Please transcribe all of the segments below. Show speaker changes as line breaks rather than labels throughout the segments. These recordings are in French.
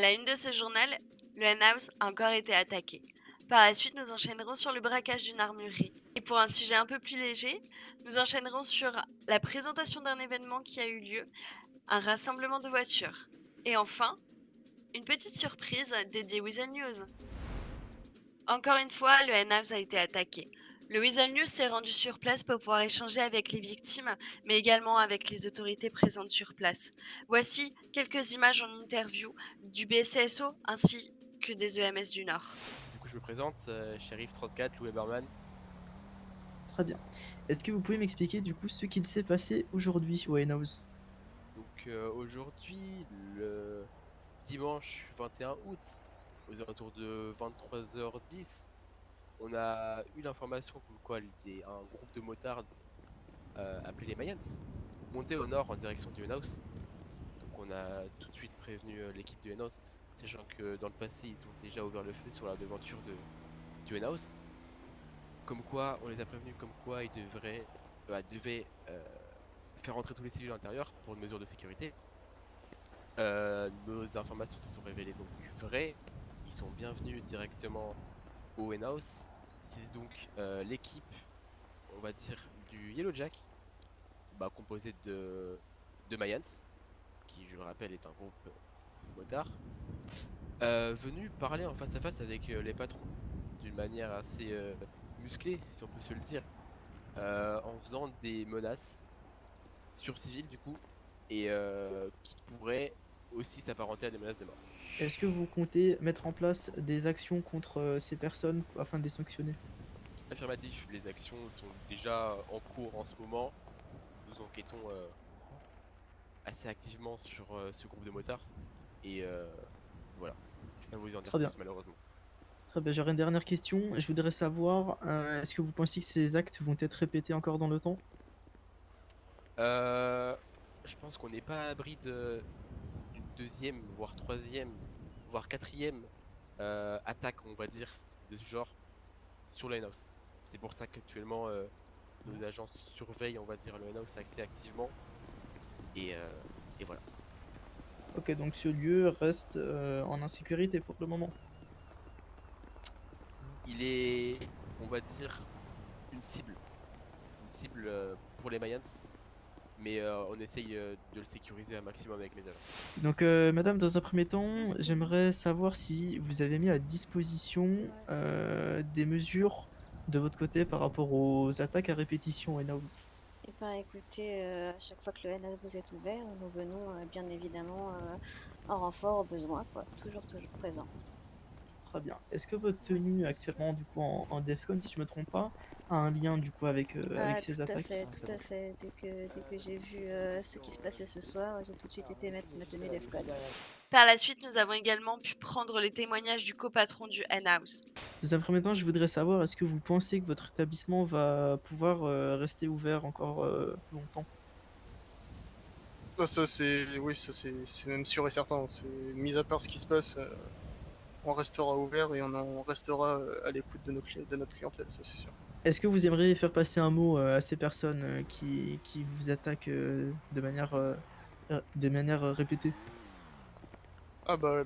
la une de ce journal, le Henhouse a encore été attaqué. Par la suite, nous enchaînerons sur le braquage d'une armurerie. Et pour un sujet un peu plus léger, nous enchaînerons sur la présentation d'un événement qui a eu lieu, un rassemblement de voitures. Et enfin, une petite surprise dédiée Weasel News. Encore une fois, le Henhouse a été attaqué. Le Weasel News s'est rendu sur place pour pouvoir échanger avec les victimes, mais également avec les autorités présentes sur place. Voici quelques images en interview du BCSO ainsi que des EMS du Nord.
Du coup, je me présente, Shérif 34, Lou Eberman.
Très bien. Est-ce que vous pouvez m'expliquer du coup ce qu'il s'est passé aujourd'hui au Henhouse?
Donc aujourd'hui, le dimanche 21 août, aux alentours de 23h10, on a eu l'information comme quoi un groupe de motards appelé les Mayans montait au nord en direction du Henhouse. Donc on a tout de suite prévenu l'équipe du Henhouse, sachant que dans le passé, ils ont déjà ouvert le feu sur la devanture du Henhouse. Comme quoi, on les a prévenus comme quoi devaient faire rentrer tous les civils à l'intérieur pour une mesure de sécurité. Nos informations se sont révélées donc vraies. Ils sont bienvenus directement au Henhouse. C'est donc l'équipe, on va dire, du Yellow Jack, composée de Mayans, qui je le rappelle est un groupe motard, venu parler en face à face avec les patrons d'une manière assez musclée, si on peut se le dire, en faisant des menaces sur civils du coup, et qui pourraient aussi s'apparenter à des menaces de mort.
Est-ce que vous comptez mettre en place des actions contre ces personnes afin de les sanctionner?
Affirmatif, les actions sont déjà en cours en ce moment. Nous enquêtons assez activement sur ce groupe de motards, et voilà, je ne peux pas vous en dire
Très bien.
plus malheureusement.
Très bien, j'aurais une dernière question. Je voudrais savoir, est-ce que vous pensez que ces actes vont être répétés encore dans le temps?
Euh, je pense qu'on n'est pas à l'abri d'une deuxième, voire troisième, voire quatrième attaque, on va dire, de ce genre sur le Henhouse. C'est pour ça qu'actuellement nos agents surveillent, on va dire, le Henhouse assez activement. Et, euh, et voilà.
Ok, donc ce lieu reste en insécurité pour le moment.
Il est, on va dire, une cible. Une cible pour les Mayans. Mais on essaye de le sécuriser un maximum avec mes agents.
Donc, madame, dans un premier temps, j'aimerais savoir si vous avez mis à disposition des mesures de votre côté par rapport aux attaques à répétition au Henhouse.
Eh ben, écoutez, à chaque fois que le NS vous est ouvert, nous venons bien évidemment en renfort au besoin, quoi. Toujours, toujours présent.
Très bien. Est-ce que votre tenue actuellement, du coup, en Defcon, si je me trompe pas, a un lien, du coup, avec
Ah,
ces attaques?
tout à fait. Dès que j'ai vu ce qui se passait ce soir, j'ai tout de suite été mettre ma tenue d'EFCON.
Par la suite, nous avons également pu prendre les témoignages du copatron du Henhouse.
Dans un premier temps, je voudrais savoir, est-ce que vous pensez que votre établissement va pouvoir rester ouvert encore longtemps?
Ah, ça c'est oui, ça c'est même sûr et certain. C'est mis à part ce qui se passe, on restera ouvert et on en restera à l'écoute de notre clientèle, ça c'est sûr.
Est-ce que vous aimeriez faire passer un mot à ces personnes qui vous attaquent de manière répétée?
Ah bah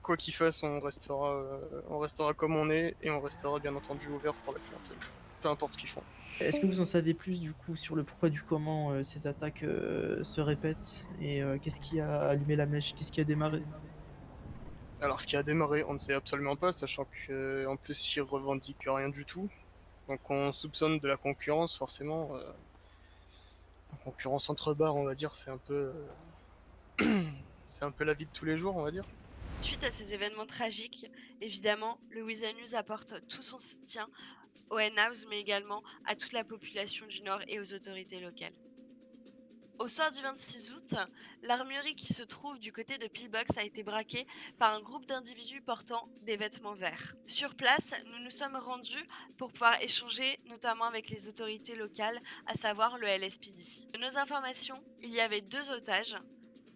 quoi qu'il fasse, on restera comme on est et on restera bien entendu ouvert pour la clientèle, peu importe ce qu'ils font.
Est-ce que vous en savez plus du coup sur le pourquoi du comment ces attaques se répètent et qu'est-ce qui a allumé la mèche? Qu'est-ce qui a démarré?
Alors ce qui a démarré, on ne sait absolument pas, sachant qu'en plus ils revendiquent rien du tout. Donc on soupçonne de la concurrence forcément. La concurrence entre bars, on va dire, c'est un peu la vie de tous les jours, on va dire.
Suite à ces événements tragiques, évidemment, le Weasel News apporte tout son soutien au Henhouse, mais également à toute la population du Nord et aux autorités locales. Au soir du 26 août, l'armurerie qui se trouve du côté de Pillbox a été braquée par un groupe d'individus portant des vêtements verts. Sur place, nous nous sommes rendus pour pouvoir échanger notamment avec les autorités locales, à savoir le LSPD. De nos informations, il y avait 2 otages,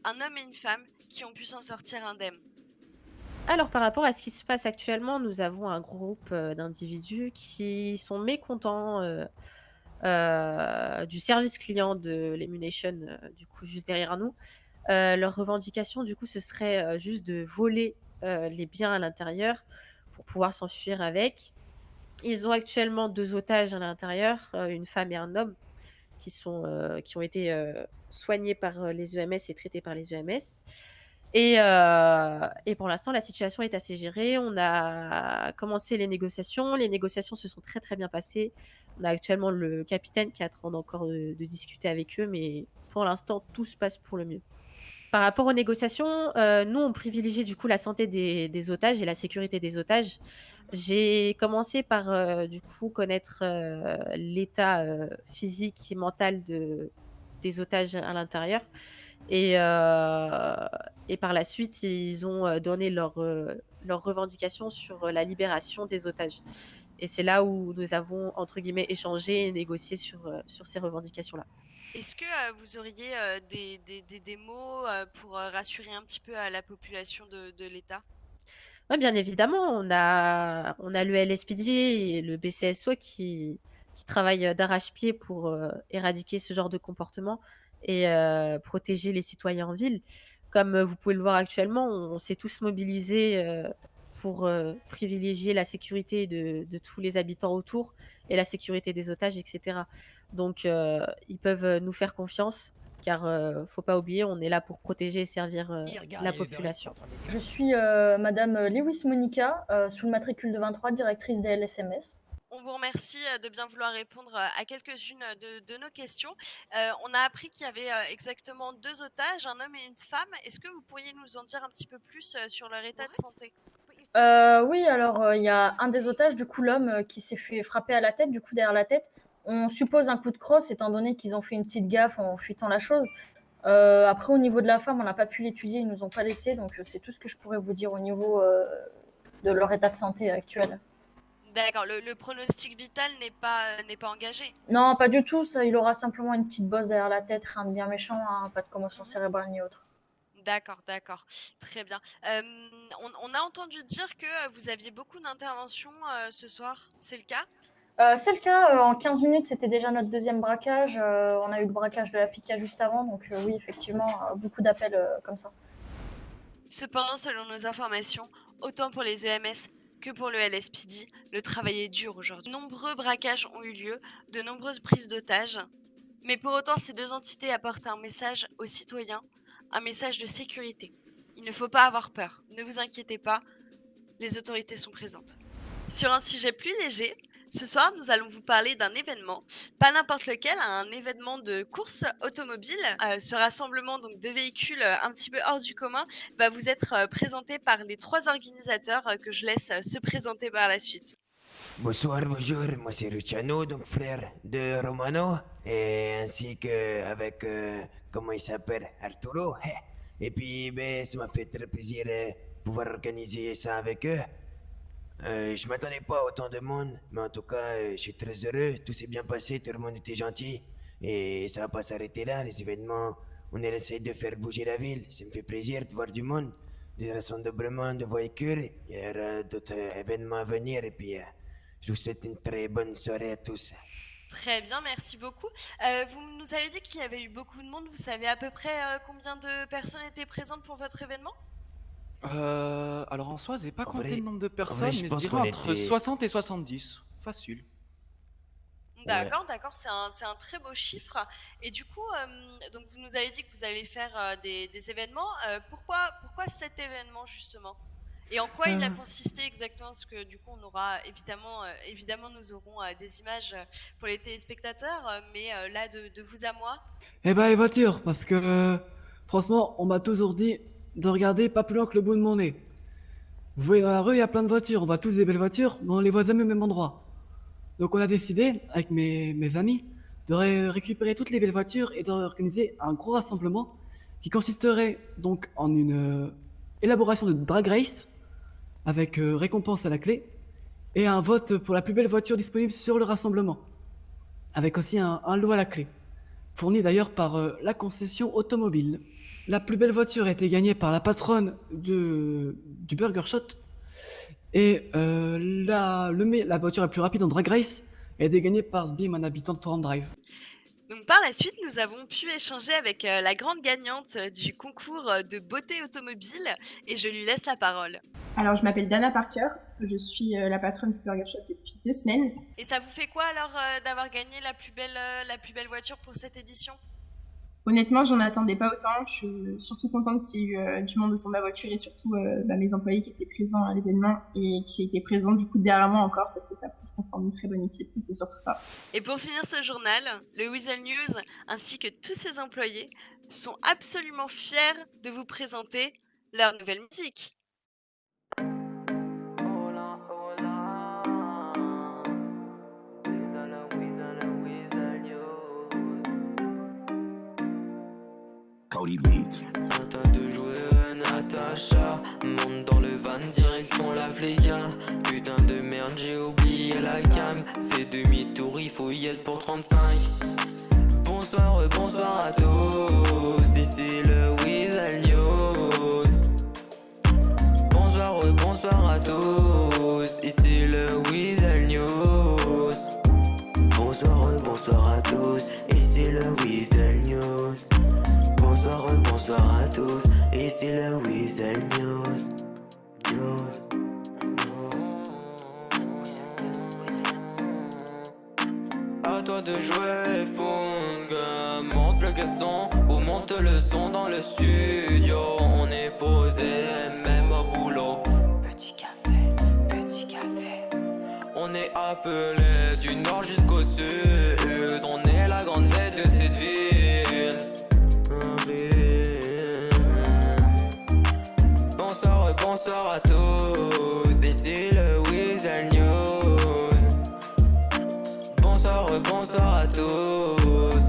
un homme et une femme, qui ont pu s'en sortir indemnes.
Alors, par rapport à ce qui se passe actuellement, nous avons un groupe d'individus qui sont mécontents du service client de l'Emunation, du coup, juste derrière nous. Leur revendication, du coup, ce serait juste de voler les biens à l'intérieur pour pouvoir s'enfuir avec. Ils ont actuellement 2 otages à l'intérieur, une femme et un homme qui ont été soignés par les EMS et traités par les EMS. Et pour l'instant, la situation est assez gérée. On a commencé les négociations. Les négociations se sont très, très bien passées. On a actuellement le capitaine qui attend encore de discuter avec eux, mais pour l'instant, tout se passe pour le mieux. Par rapport aux négociations, nous, on privilégie du coup la santé des otages et la sécurité des otages. J'ai commencé par, du coup, connaître l'état physique et mental des otages à l'intérieur. Et par la suite, ils ont donné leurs revendications sur la libération des otages. Et c'est là où nous avons, entre guillemets, échangé et négocié sur ces revendications-là.
Est-ce que vous auriez des mots pour rassurer un petit peu à la population de l'État?
Ouais, bien évidemment, on a le LSPD et le BCSO qui travaillent d'arrache-pied pour éradiquer ce genre de comportement et protéger les citoyens en ville. Comme vous pouvez le voir actuellement, on s'est tous mobilisés pour privilégier la sécurité de tous les habitants autour et la sécurité des otages, etc. Donc, ils peuvent nous faire confiance, car faut pas oublier, on est là pour protéger et servir la population.
Je suis Madame Lewis Monica, sous le matricule de 23, directrice des LSMS.
On vous remercie de bien vouloir répondre à quelques-unes de nos questions. On a appris qu'il y avait exactement 2 otages, un homme et une femme. Est-ce que vous pourriez nous en dire un petit peu plus sur leur état de santé?
Oui, alors il y a un des otages, du coup l'homme qui s'est fait frapper à la tête, du coup derrière la tête. On suppose un coup de crosse, étant donné qu'ils ont fait une petite gaffe en fuitant la chose. Après, au niveau de la femme, on n'a pas pu l'étudier, ils nous ont pas laissé, donc c'est tout ce que je pourrais vous dire au niveau de leur état de santé actuel.
D'accord, le pronostic vital n'est pas engagé.
Non, pas du tout, ça, il aura simplement une petite bosse derrière la tête, rien de bien méchant, hein, pas de commotion cérébrale ni autre.
D'accord, d'accord. Très bien. On a entendu dire que vous aviez beaucoup d'interventions ce soir. C'est le cas?
C'est le cas, en 15 minutes, c'était déjà notre deuxième braquage. On a eu le braquage de la FICA juste avant, donc oui, effectivement, beaucoup d'appels comme ça.
Cependant, selon nos informations, autant pour les EMS que pour le LSPD, le travail est dur aujourd'hui. De nombreux braquages ont eu lieu, de nombreuses prises d'otages. Mais pour autant, ces 2 entités apportent un message aux citoyens, un message de sécurité. Il ne faut pas avoir peur. Ne vous inquiétez pas, les autorités sont présentes. Sur un sujet plus léger, ce soir, nous allons vous parler d'un événement, pas n'importe lequel, un événement de course automobile. Ce rassemblement donc de véhicules un petit peu hors du commun va vous être présenté par les 3 organisateurs que je laisse se présenter par la suite.
Bonsoir, bonjour, moi c'est Luciano, donc frère de Romano, et ainsi que avec, comment il s'appelle, Arturo. Et puis, ben, ça m'a fait très plaisir de pouvoir organiser ça avec eux. Je m'attendais pas à autant de monde, mais en tout cas, je suis très heureux, tout s'est bien passé, tout le monde était gentil, et ça va pas s'arrêter là, les événements, on essaie de faire bouger la ville, ça me fait plaisir de voir du monde, des rassemblements de véhicules, il y aura d'autres événements à venir, et puis... je vous souhaite une très bonne soirée à tous.
Très bien, merci beaucoup. Vous nous avez dit qu'il y avait eu beaucoup de monde. Vous savez à peu près combien de personnes étaient présentes pour votre événement?
Alors en soi, j'ai pas
En
compté
vrai-
le nombre de
en vrai,
personnes,
je
mais je
pense
dirais
qu'on
entre
était-
60 et 70. Facile.
D'accord, d'accord, c'est un très beau chiffre. Et du coup, donc vous nous avez dit que vous allez faire des événements. Pourquoi cet événement justement? Et en quoi il a consisté exactement? Parce que du coup, on aura évidemment, nous aurons des images pour les téléspectateurs, mais là, de vous à moi.
Eh ben les voitures, parce que franchement, on m'a toujours dit de regarder pas plus loin que le bout de mon nez. Vous voyez dans la rue, il y a plein de voitures, on voit tous des belles voitures, mais on les voit jamais au même endroit. Donc on a décidé, avec mes amis, de récupérer toutes les belles voitures et d'organiser un gros rassemblement qui consisterait donc en une élaboration de drag race avec récompense à la clé et un vote pour la plus belle voiture disponible sur le rassemblement, avec aussi un lot à la clé, fourni d'ailleurs par la concession automobile. La plus belle voiture a été gagnée par la patronne du Burger Shot, et la voiture la plus rapide en drag race a été gagnée par Sbim, un habitant de Forum Drive.
Donc par la suite, nous avons pu échanger avec la grande gagnante du concours de beauté automobile et je lui laisse la parole.
Alors, je m'appelle Dana Parker, je suis la patronne du Burger Shop depuis 2 semaines.
Et ça vous fait quoi alors d'avoir gagné la plus belle voiture pour cette édition?
Honnêtement, j'en attendais pas autant. Je suis surtout contente qu'il y ait eu du monde autour de ma voiture et surtout mes employés qui étaient présents à l'événement et qui étaient présents du coup derrière moi encore parce que ça prouve qu'on forme une très bonne équipe et c'est surtout ça.
Et pour finir ce journal, le Weasel News ainsi que tous ses employés sont absolument fiers de vous présenter leur nouvelle musique.
Cody Beats.
Attends de jouer Natacha, monte dans le van, direction la Vega. Putain de merde, j'ai oublié la cam. Fais demi-tour, il faut y être pour 35. Bonsoir, bonsoir à tous, ici le Weasel News. Bonsoir, bonsoir à tous, ici le Weasel News. Bonsoir, bonsoir à tous, ici le Weasel News. Bonsoir à tous, ici le Weasel News. À toi de jouer, Fung. Monte le garçon ou monte le son dans le studio. On est posé, même au boulot. Petit café. On est appelé du nord jusqu'au sud. On est la grande tête de cette ville. Bonsoir à tous, ici le Weasel News. Bonsoir à tous,